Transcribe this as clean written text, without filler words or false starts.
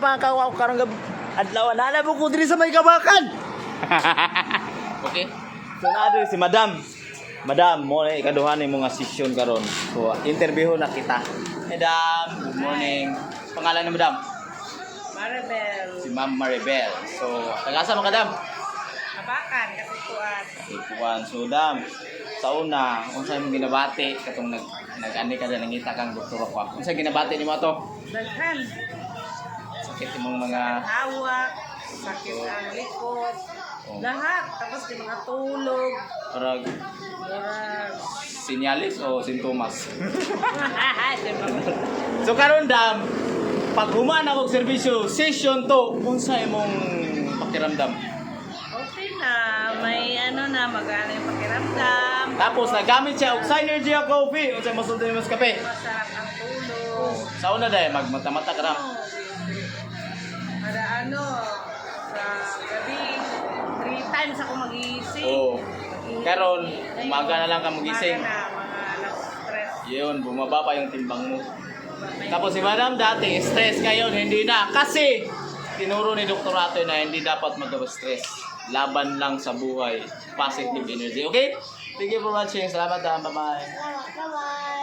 pangakaw ako karong adlaw na po ko diri sa may kabakan. Okay? So naa diri si Madam. Madam, mo na ikaduhan ni mga session karon. So interview na kita. Madam, good morning. Pangalan ni Madam? Maribel. Si Ma'am Maribel. So, tagasa mo Madam? Kabakan, kasi tuwan. Ikuan. So, Dam, sa una, unsay mo ginabati katong nag-ani ka na nangita kang doktor ako. Unsay ginabati nimo to? Daghan. Sakit imong mga Hawak, sakit ang likod. Oh. Lahat. Tapos di mga tulog. parang Murag. sinyalis o sintomas. Di ba? So karon Dam, pag human ako og serbisyo, session to, unsay imong pakiramdam? Okay na. May ano na, magana yung pakiramdam. Tapos nagamit siya og Synergy Coffee, unsay masulti nimo sa kape? Masarap ang tulog. Sa una dai magmata-mata ka na. Para ano, sa gabi, 3 times ako magising. Oo. Karon, umaga na lang ka magising. Umaga na, mga alas stress. Yun, bumaba pa yung timbang mo. Tapos si Madam dati, stress ngayon, hindi na. Kasi, tinuro ni Dr. Ato na hindi dapat mag-stress. Laban lang sa buhay. Positive energy. Okay? Thank you for watching. Salamat, Dam. Bye-bye. Bye-bye.